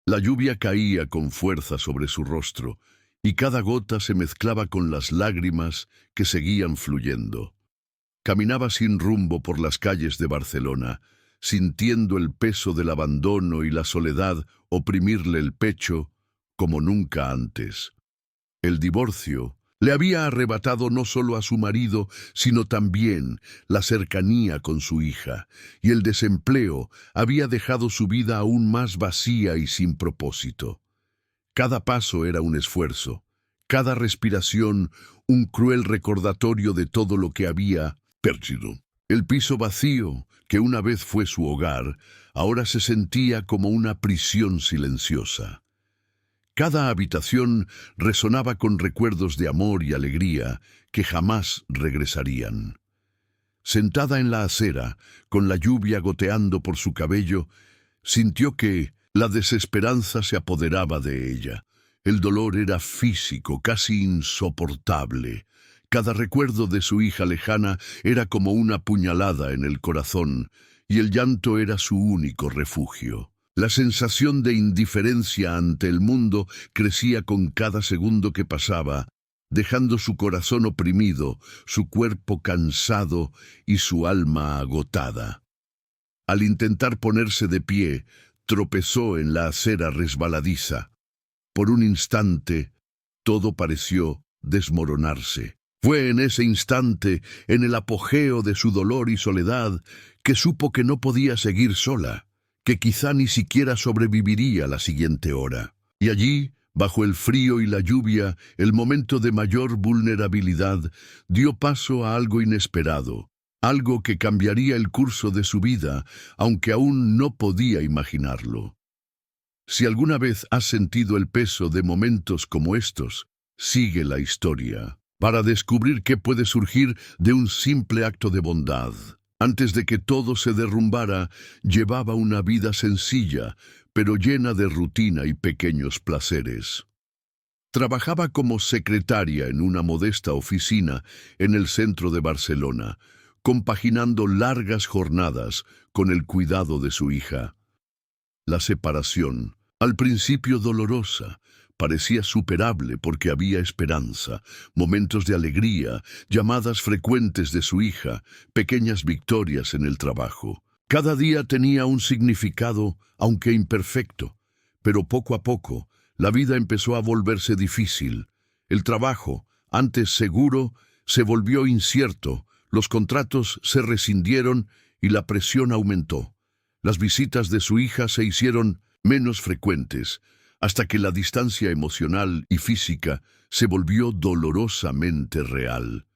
La lluvia caía con fuerza sobre su rostro, y cada gota se mezclaba con las lágrimas que seguían fluyendo. Caminaba sin rumbo por las calles de Barcelona, sintiendo el peso del abandono y la soledad oprimirle el pecho como nunca antes. El divorcio le había arrebatado no solo a su marido, sino también la cercanía con su hija, y el desempleo había dejado su vida aún más vacía y sin propósito. Cada paso era un esfuerzo, cada respiración un cruel recordatorio de todo lo que había perdido. El piso vacío, que una vez fue su hogar, ahora se sentía como una prisión silenciosa. Cada habitación resonaba con recuerdos de amor y alegría que jamás regresarían. Sentada en la acera, con la lluvia goteando por su cabello, sintió que la desesperanza se apoderaba de ella. El dolor era físico, casi insoportable. Cada recuerdo de su hija lejana era como una puñalada en el corazón, y el llanto era su único refugio. La sensación de indiferencia ante el mundo crecía con cada segundo que pasaba, dejando su corazón oprimido, su cuerpo cansado y su alma agotada. Al intentar ponerse de pie, tropezó en la acera resbaladiza. Por un instante, todo pareció desmoronarse. Fue en ese instante, en el apogeo de su dolor y soledad, que supo que no podía seguir sola, que quizá ni siquiera sobreviviría la siguiente hora. Y allí, bajo el frío y la lluvia, el momento de mayor vulnerabilidad, dio paso a algo inesperado, algo que cambiaría el curso de su vida, aunque aún no podía imaginarlo. Si alguna vez has sentido el peso de momentos como estos, sigue la historia, para descubrir qué puede surgir de un simple acto de bondad. Antes de que todo se derrumbara, llevaba una vida sencilla, pero llena de rutina y pequeños placeres. Trabajaba como secretaria en una modesta oficina en el centro de Barcelona, compaginando largas jornadas con el cuidado de su hija. La separación, al principio dolorosa, parecía superable porque había esperanza, momentos de alegría, llamadas frecuentes de su hija, pequeñas victorias en el trabajo. Cada día tenía un significado, aunque imperfecto, pero poco a poco la vida empezó a volverse difícil. El trabajo, antes seguro, se volvió incierto, los contratos se rescindieron y la presión aumentó. Las visitas de su hija se hicieron menos frecuentes, hasta que la distancia emocional y física se volvió dolorosamente real.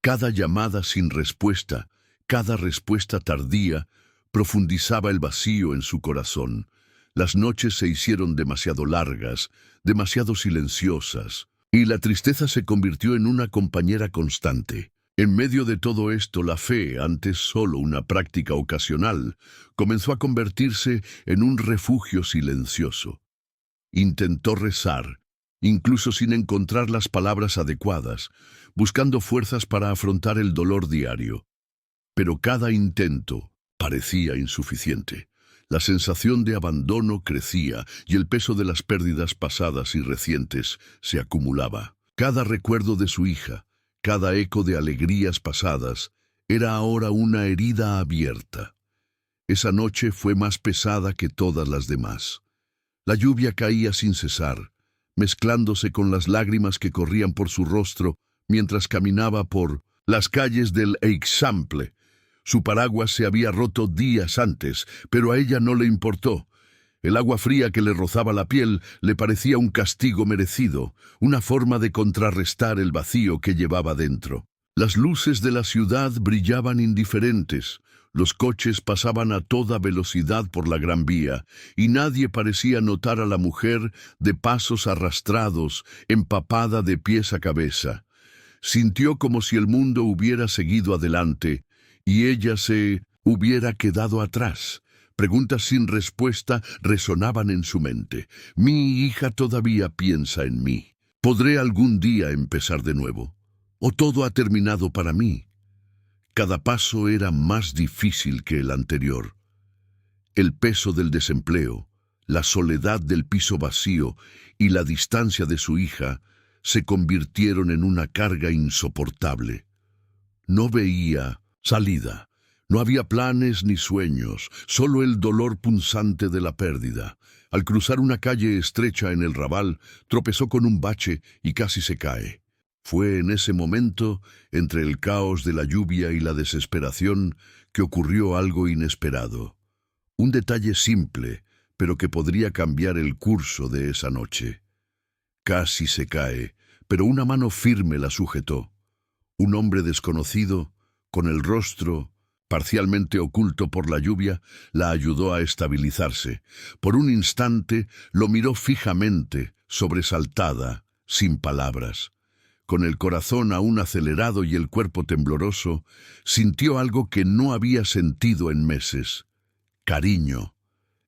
Cada llamada sin respuesta, cada respuesta tardía, profundizaba el vacío en su corazón. Las noches se hicieron demasiado largas, demasiado silenciosas, y la tristeza se convirtió en una compañera constante. En medio de todo esto, la fe, antes solo una práctica ocasional, comenzó a convertirse en un refugio silencioso. Intentó rezar, incluso sin encontrar las palabras adecuadas, buscando fuerzas para afrontar el dolor diario. Pero cada intento parecía insuficiente. La sensación de abandono crecía y el peso de las pérdidas pasadas y recientes se acumulaba. Cada recuerdo de su hija, cada eco de alegrías pasadas, era ahora una herida abierta. Esa noche fue más pesada que todas las demás. La lluvia caía sin cesar, mezclándose con las lágrimas que corrían por su rostro mientras caminaba por las calles del Eixample. Su paraguas se había roto días antes, pero a ella no le importó. El agua fría que le rozaba la piel le parecía un castigo merecido, una forma de contrarrestar el vacío que llevaba dentro. Las luces de la ciudad brillaban indiferentes. Los coches pasaban a toda velocidad por la Gran Vía, y nadie parecía notar a la mujer de pasos arrastrados, empapada de pies a cabeza. Sintió como si el mundo hubiera seguido adelante, y ella se hubiera quedado atrás. Preguntas sin respuesta resonaban en su mente. Mi hija todavía piensa en mí. ¿Podré algún día empezar de nuevo? ¿O todo ha terminado para mí? Cada paso era más difícil que el anterior. El peso del desempleo, La soledad del piso vacío y la distancia de su hija se convirtieron en una carga insoportable. No veía salida. No había planes ni sueños, solo el dolor punzante de la pérdida. Al cruzar una calle estrecha en el Raval, tropezó con un bache y casi se cae. Fue en ese momento, entre el caos de la lluvia y la desesperación, que ocurrió algo inesperado. Un detalle simple, pero que podría cambiar el curso de esa noche. Casi se cae, pero una mano firme la sujetó. Un hombre desconocido, con el rostro parcialmente oculto por la lluvia, la ayudó a estabilizarse. Por un instante lo miró fijamente, sobresaltada, sin palabras. Con el corazón aún acelerado y el cuerpo tembloroso, sintió algo que no había sentido en meses: cariño.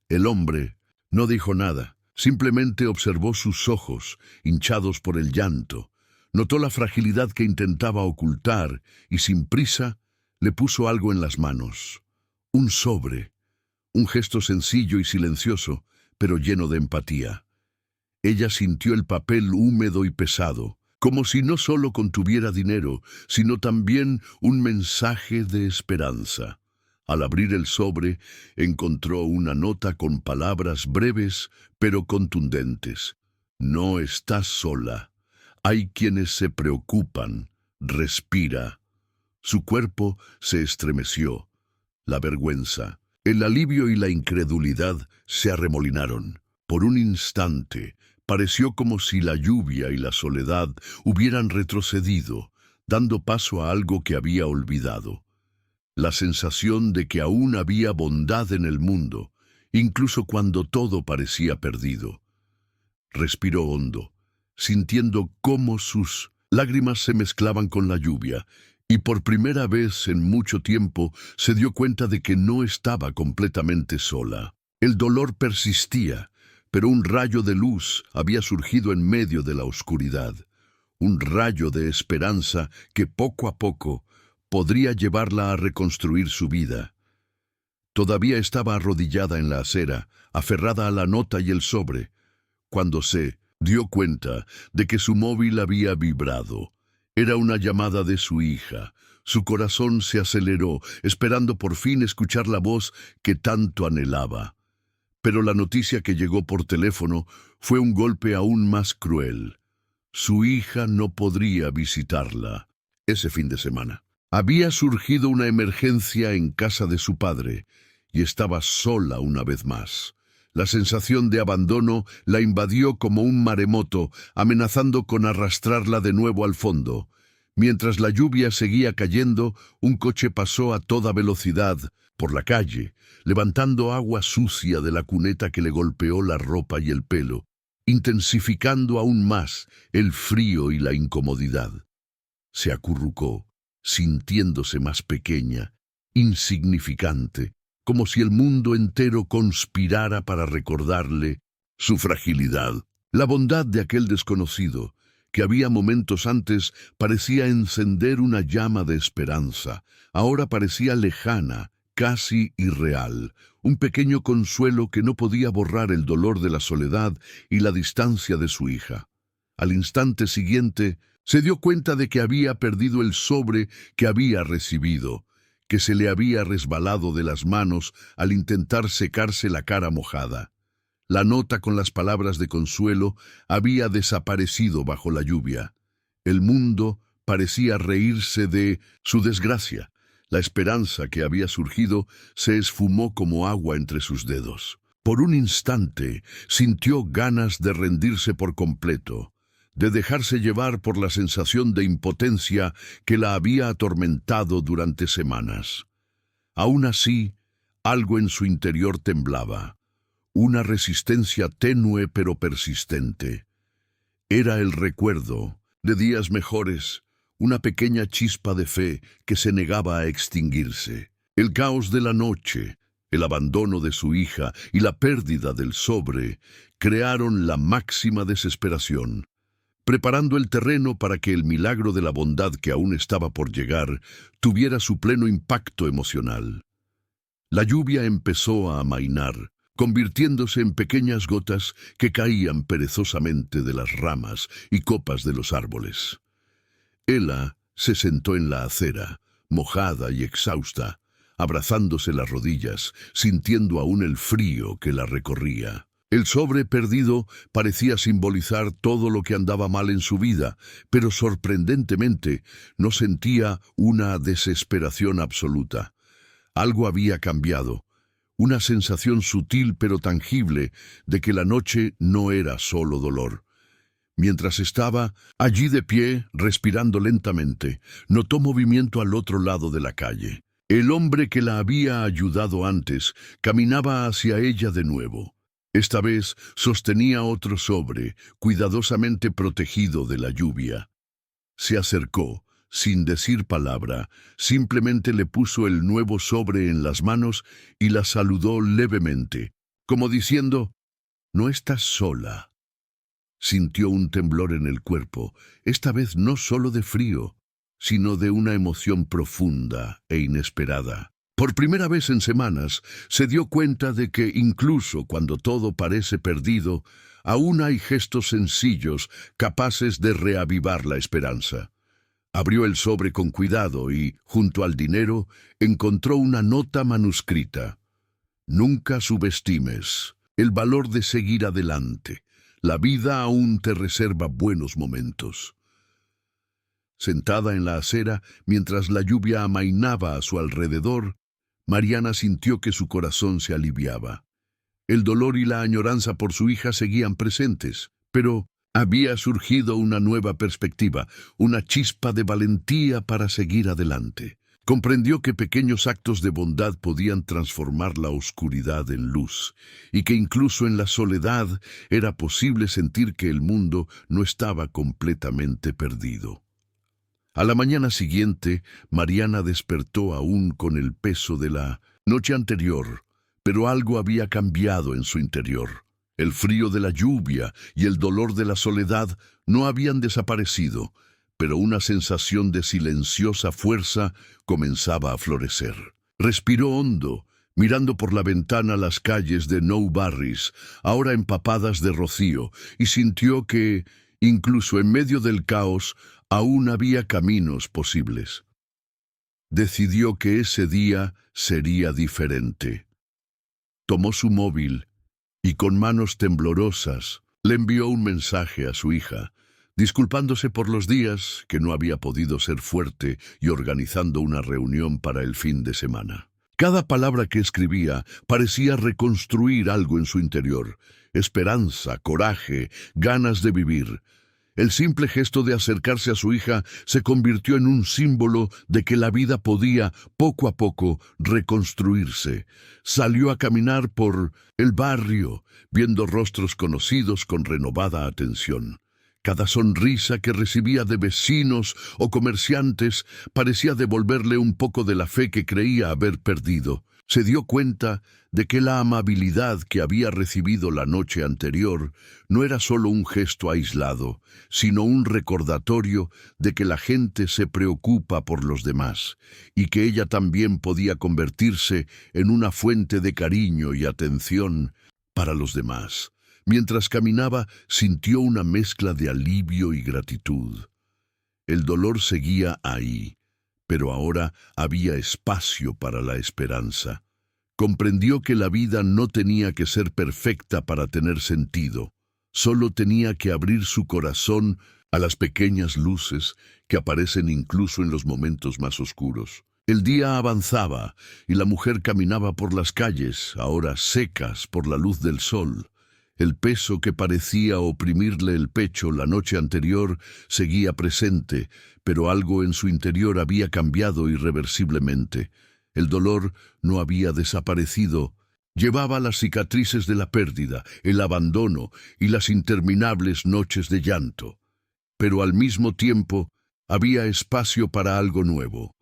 El hombre no dijo nada, simplemente observó sus ojos, hinchados por el llanto. Notó la fragilidad que intentaba ocultar y, sin prisa, le puso algo en las manos. Un sobre, un gesto sencillo y silencioso, pero lleno de empatía. Ella sintió el papel húmedo y pesado, como si no solo contuviera dinero, sino también un mensaje de esperanza. Al abrir el sobre, encontró una nota con palabras breves, pero contundentes. No estás sola. Hay quienes se preocupan. Respira. Su cuerpo se estremeció. La vergüenza, el alivio y la incredulidad se arremolinaron. Por un instante, pareció como si la lluvia y la soledad hubieran retrocedido, dando paso a algo que había olvidado. La sensación de que aún había bondad en el mundo, incluso cuando todo parecía perdido. Respiró hondo, sintiendo cómo sus lágrimas se mezclaban con la lluvia, y por primera vez en mucho tiempo se dio cuenta de que no estaba completamente sola. El dolor persistía, pero un rayo de luz había surgido en medio de la oscuridad. Un rayo de esperanza que poco a poco podría llevarla a reconstruir su vida. Todavía estaba arrodillada en la acera, aferrada a la nota y el sobre, cuando se dio cuenta de que su móvil había vibrado. Era una llamada de su hija. Su corazón se aceleró, esperando por fin escuchar la voz que tanto anhelaba. Pero la noticia que llegó por teléfono fue un golpe aún más cruel. Su hija no podría visitarla ese fin de semana. Había surgido una emergencia en casa de su padre y estaba sola una vez más. La sensación de abandono la invadió como un maremoto, amenazando con arrastrarla de nuevo al fondo. Mientras la lluvia seguía cayendo, un coche pasó a toda velocidad por la calle, levantando agua sucia de la cuneta que le golpeó la ropa y el pelo, intensificando aún más el frío y la incomodidad. Se acurrucó, sintiéndose más pequeña, insignificante, como si el mundo entero conspirara para recordarle su fragilidad. La bondad de aquel desconocido, que había momentos antes parecía encender una llama de esperanza, ahora parecía lejana, casi irreal, un pequeño consuelo que no podía borrar el dolor de la soledad y la distancia de su hija. Al instante siguiente, se dio cuenta de que había perdido el sobre que había recibido, que se le había resbalado de las manos al intentar secarse la cara mojada. La nota con las palabras de consuelo había desaparecido bajo la lluvia. El mundo parecía reírse de su desgracia. La esperanza que había surgido se esfumó como agua entre sus dedos. Por un instante sintió ganas de rendirse por completo, de dejarse llevar por la sensación de impotencia que la había atormentado durante semanas. Aún así, algo en su interior temblaba, una resistencia tenue pero persistente. Era el recuerdo de días mejores, una pequeña chispa de fe que se negaba a extinguirse. El caos de la noche, el abandono de su hija y la pérdida del sobre crearon la máxima desesperación, preparando el terreno para que el milagro de la bondad que aún estaba por llegar tuviera su pleno impacto emocional. La lluvia empezó a amainar, convirtiéndose en pequeñas gotas que caían perezosamente de las ramas y copas de los árboles. Ella se sentó en la acera, mojada y exhausta, abrazándose las rodillas, sintiendo aún el frío que la recorría. El sobre perdido parecía simbolizar todo lo que andaba mal en su vida, pero sorprendentemente no sentía una desesperación absoluta. Algo había cambiado, una sensación sutil pero tangible de que la noche no era solo dolor. Mientras estaba allí de pie, respirando lentamente, notó movimiento al otro lado de la calle. El hombre que la había ayudado antes caminaba hacia ella de nuevo. Esta vez sostenía otro sobre, cuidadosamente protegido de la lluvia. Se acercó, sin decir palabra, simplemente le puso el nuevo sobre en las manos y la saludó levemente, como diciendo, «No estás sola». Sintió un temblor en el cuerpo, esta vez no solo de frío, sino de una emoción profunda e inesperada. Por primera vez en semanas, se dio cuenta de que incluso cuando todo parece perdido, aún hay gestos sencillos capaces de reavivar la esperanza. Abrió el sobre con cuidado y, junto al dinero, encontró una nota manuscrita. «Nunca subestimes el valor de seguir adelante. La vida aún te reserva buenos momentos». Sentada en la acera, mientras la lluvia amainaba a su alrededor, Mariana sintió que su corazón se aliviaba. El dolor y la añoranza por su hija seguían presentes, pero había surgido una nueva perspectiva, una chispa de valentía para seguir adelante. Comprendió que pequeños actos de bondad podían transformar la oscuridad en luz, y que incluso en la soledad era posible sentir que el mundo no estaba completamente perdido. A la mañana siguiente, Mariana despertó aún con el peso de la noche anterior, pero algo había cambiado en su interior. El frío de la lluvia y el dolor de la soledad no habían desaparecido, pero una sensación de silenciosa fuerza comenzaba a florecer. Respiró hondo, mirando por la ventana las calles de Nou Barris, ahora empapadas de rocío, y sintió que, incluso en medio del caos, aún había caminos posibles. Decidió que ese día sería diferente. Tomó su móvil y con manos temblorosas le envió un mensaje a su hija, disculpándose por los días que no había podido ser fuerte y organizando una reunión para el fin de semana. Cada palabra que escribía parecía reconstruir algo en su interior: esperanza, coraje, ganas de vivir. El simple gesto de acercarse a su hija se convirtió en un símbolo de que la vida podía, poco a poco, reconstruirse. Salió a caminar por el barrio, viendo rostros conocidos con renovada atención. Cada sonrisa que recibía de vecinos o comerciantes parecía devolverle un poco de la fe que creía haber perdido. Se dio cuenta de que la amabilidad que había recibido la noche anterior no era solo un gesto aislado, sino un recordatorio de que la gente se preocupa por los demás y que ella también podía convertirse en una fuente de cariño y atención para los demás. Mientras caminaba, sintió una mezcla de alivio y gratitud. El dolor seguía ahí, pero ahora había espacio para la esperanza. Comprendió que la vida no tenía que ser perfecta para tener sentido. Solo tenía que abrir su corazón a las pequeñas luces que aparecen incluso en los momentos más oscuros. El día avanzaba y la mujer caminaba por las calles, ahora secas por la luz del sol. El peso que parecía oprimirle el pecho la noche anterior seguía presente, pero algo en su interior había cambiado irreversiblemente. El dolor no había desaparecido. Llevaba las cicatrices de la pérdida, el abandono y las interminables noches de llanto. Pero al mismo tiempo había espacio para algo nuevo.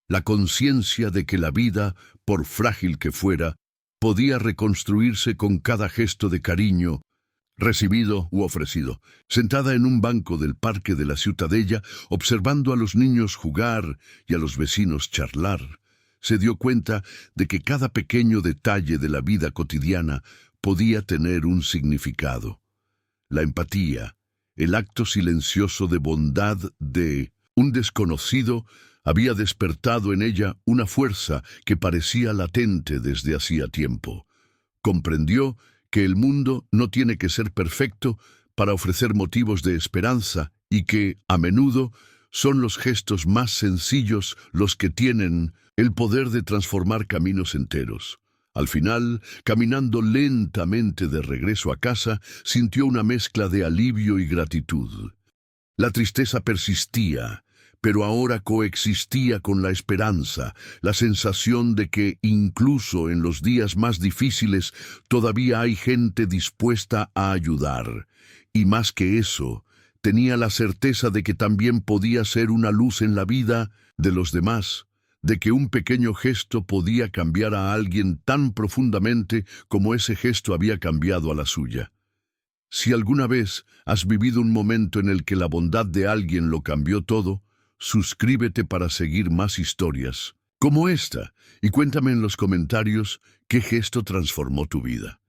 La conciencia de que la vida, por frágil que fuera, podía reconstruirse con cada gesto de cariño, recibido u ofrecido. Sentada en un banco del parque de la Ciutadella, observando a los niños jugar y a los vecinos charlar, Se dio cuenta de que cada pequeño detalle de la vida cotidiana podía tener un significado. La empatía, el acto silencioso de bondad de un desconocido, había despertado en ella una fuerza que parecía latente desde hacía tiempo. Comprendió que el mundo no tiene que ser perfecto para ofrecer motivos de esperanza y que, a menudo, son los gestos más sencillos los que tienen el poder de transformar caminos enteros. Al final, caminando lentamente de regreso a casa, sintió una mezcla de alivio y gratitud. La tristeza persistía, pero ahora coexistía con la esperanza, la sensación de que, incluso en los días más difíciles, todavía hay gente dispuesta a ayudar. Y más que eso, tenía la certeza de que también podía ser una luz en la vida de los demás, de que un pequeño gesto podía cambiar a alguien tan profundamente como ese gesto había cambiado a la suya. Si alguna vez has vivido un momento en el que la bondad de alguien lo cambió todo, suscríbete para seguir más historias como esta y cuéntame en los comentarios qué gesto transformó tu vida.